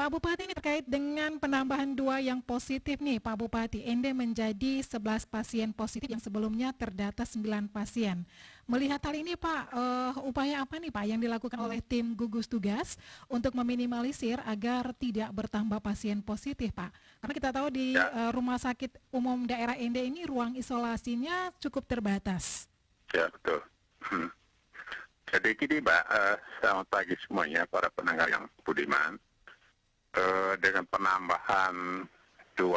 Pak Bupati, ini terkait dengan penambahan 2 yang positif nih Pak Bupati. Ende menjadi 11 pasien positif yang sebelumnya terdata 9 pasien. Melihat hal ini Pak, upaya apa nih Pak yang dilakukan oleh tim gugus tugas untuk meminimalisir agar tidak bertambah pasien positif Pak? Karena kita tahu di Ya, Rumah Sakit Umum Daerah Ende ini ruang isolasinya cukup terbatas. ya betul. Hmm. Jadi gini Mbak, selamat pagi semuanya para pendengar yang budiman. Dengan penambahan 2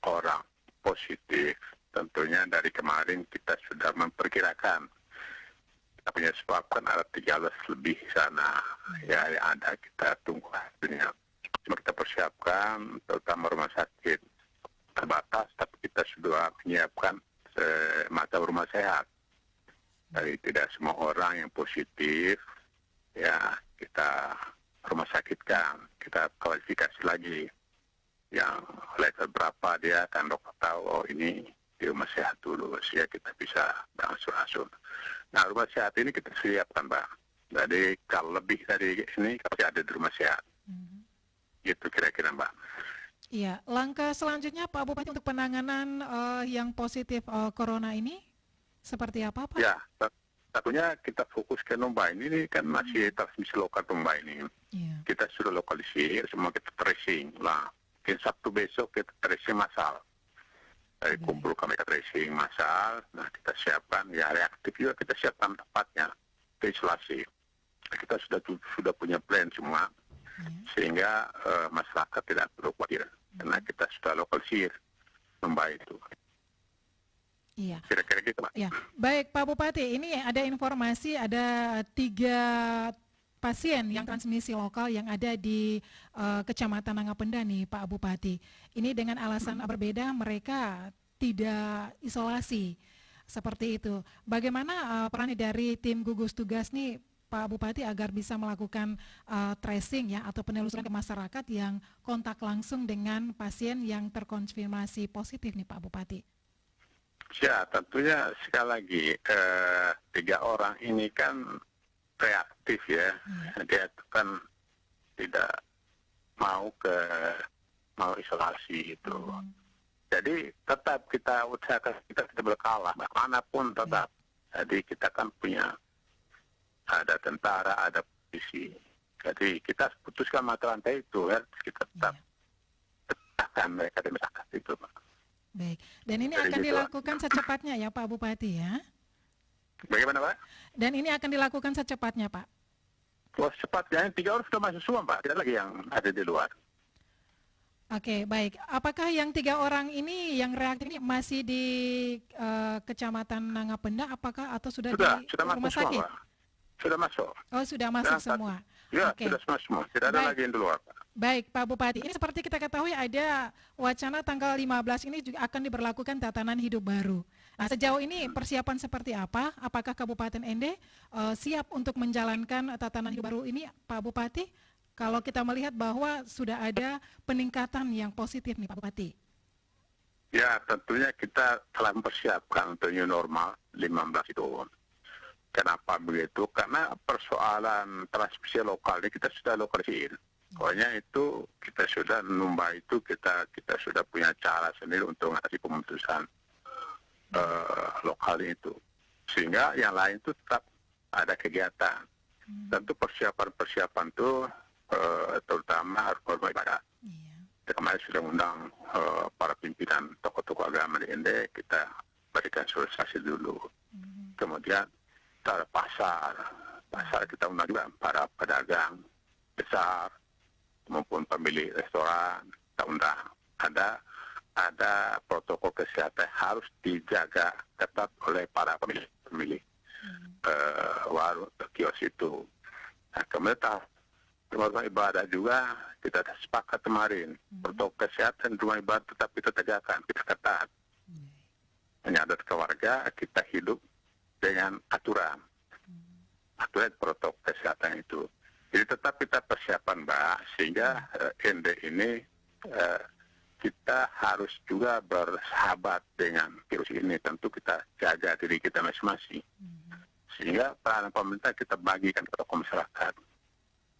orang positif, tentunya dari kemarin kita sudah memperkirakan. Kita punya sebab kan ada 13 lebih sana, ya yang ada kita tunggu hasilnya. Cuma kita persiapkan, terutama rumah sakit terbatas, tapi kita sudah menyiapkan semacam rumah sehat. Jadi tidak semua orang yang positif, ya kita rumah sakitkan, kita kualifikasi lagi yang level berapa dia, kan dokter tahu oh ini di rumah sehat dulu sehingga kita bisa berangsur-angsur. Nah rumah sehat ini kita siapkan Pak, jadi kalau lebih dari ini pasti ada di rumah sehat, gitu kira-kira Mbak. Iya, langkah selanjutnya Pak Bupati untuk penanganan yang positif corona ini seperti apa Pak? Ya, satunya kita fokus ke Numba ini kan masih transmisi lokal Numba ini. Iya. Kita sudah lokalisir, semua kita tracing lah. Mungkin Sabtu besok kita tracing massal. Dari kumpul kami tracing massal, nah kita siapkan, ya reaktif juga kita siapkan tempatnya, ke isolasi. Kita sudah punya plan semua, sehingga masyarakat tidak perlu khawatir. Karena kita sudah lokalisir Numba itu. Iya. Kira-kira gitu Pak. Ya, baik Pak Bupati, ini ada informasi ada 3 pasien yang transmisi lokal yang ada di Kecamatan Nangapenda nih Pak Bupati. Ini dengan alasan berbeda mereka tidak isolasi seperti itu. Bagaimana peran dari tim gugus tugas nih Pak Bupati agar bisa melakukan tracing ya atau penelusuran ke masyarakat yang kontak langsung dengan pasien yang terkonfirmasi positif nih Pak Bupati? Ya, tentunya sekali lagi 3 orang ini kan reaktif ya. Dia itu kan tidak mau isolasi itu. Jadi tetap kita usahakan kita tidak boleh kalah, manapun tetap. Jadi kita kan punya ada tentara, ada polisi. Jadi kita putuskan mata rantai itu ya, kita tetap akan mereka di masyarakat itu Pak. Baik, dan ini Jadi akan gitu, dilakukan secepatnya ya Pak Bupati ya? Bagaimana Pak? Dan ini akan dilakukan secepatnya Pak? Oh, cepatnya 3 orang sudah masuk semua Pak, tidak lagi yang ada di luar. Oke, baik. Apakah yang 3 orang ini yang reaktif ini masih di Kecamatan Nangapenda apakah atau sudah di Sudah rumah masuk semua sakit? Pak. Sudah masuk. Oh, sudah masuk semua. Ya, Oke. sudah masuk semua. Tidak ada Baik. lagi yang di luar Pak. Baik, Pak Bupati. Ini seperti kita ketahui ada wacana tanggal 15 ini juga akan diberlakukan tatanan hidup baru. Nah, sejauh ini persiapan seperti apa? Apakah Kabupaten Ende siap untuk menjalankan tatanan hidup baru ini, Pak Bupati? Kalau kita melihat bahwa sudah ada peningkatan yang positif nih, Pak Bupati. Ya, tentunya kita telah mempersiapkan untuk new normal 15 itu. Kenapa begitu? Karena persoalan transmisi lokal ini kita sudah lokalisir. Pokoknya itu kita sudah Numba itu kita sudah punya cara sendiri untuk ngasih pemutusan lokal itu. Sehingga yang lain itu tetap ada kegiatan. Tentu persiapan itu terutama rumah ibadah. Kita kemarin sudah undang para pimpinan tokoh-tokoh agama di Ende, kita berikan sosialisasi dulu. Kemudian kita ada pasar kita undang juga para pedagang besar maupun pemilik restoran, kita undang. Ada protokol kesehatan harus dijaga ketat oleh para pemilik warung kios itu. Nah, kemudian rumah ibadah juga kita sepakat kemarin protokol kesehatan rumah ibadah tetap kita tegakkan, kita ketat. Menyadar ke warga kita hidup dengan aturan protokol kesehatan itu. Jadi tetap kita persiapan Mbak, sehingga Ende ini kita harus juga bersahabat dengan virus ini. Tentu kita jaga diri kita masing-masing. Sehingga peran pemerintah kita bagikan ke tokoh masyarakat.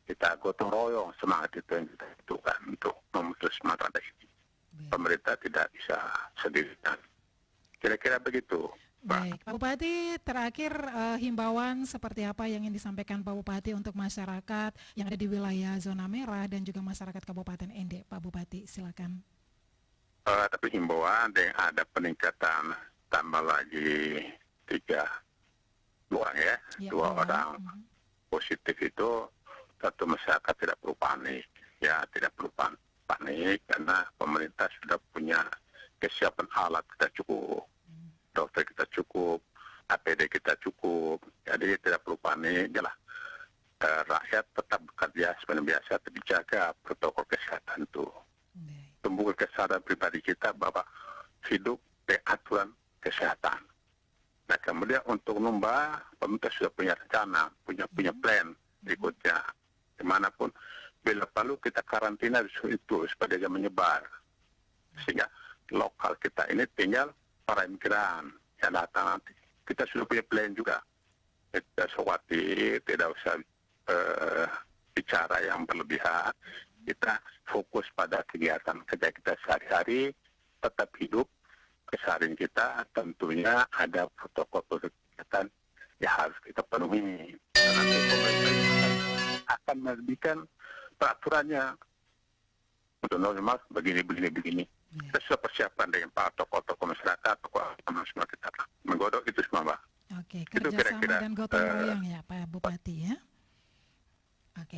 kita gotong royong, semangat itu yang kita butuhkan untuk memutus mata rantai ini. Pemerintah tidak bisa sendirian. Kira-kira begitu. Baik, Pak Bupati, terakhir himbauan seperti apa yang ingin disampaikan Pak Bupati untuk masyarakat yang ada di wilayah zona merah dan juga masyarakat Kabupaten Ende, Pak Bupati, silakan. Tapi himbauan ada peningkatan tambah lagi 3 orang ya, 2 orang positif itu, satu masyarakat tidak perlu panik, ya tidak perlu panik karena pemerintah sudah punya kesiapan alat kita cukup, dokter kita cukup, APD kita cukup, jadi tidak perlu panik, jelas rakyat tetap bekerja seperti biasa, tapi jaga protokol kesehatan itu. Tumbuhkan kesadaran pribadi kita bahwa hidup dengan aturan kesehatan. Nah kemudian untuk numba, pemerintah sudah punya rencana, punya plan berikutnya. Dimanapun, bila perlu kita karantina itu supaya dia menyebar. Sehingga lokal kita ini tinggal para imigran yang datang nanti. Kita sudah punya plan juga. Tidak usah khawatir, tidak usah bicara yang berlebihan. Kita fokus pada kegiatan kerja kita sehari-hari, tetap hidup, keseharian kita tentunya ada protokol kesehatan yang harus kita penuhi. Nanti pemerintah akan menerbitkan peraturannya untuk normal begini. Kita sudah persiapan dengan para tokoh-tokoh masyarakat, tokoh agama semua kita menggodok itu semua, Mbak. Oke, kerjasama dan gotong royong ya Pak Bupati ya. Oke.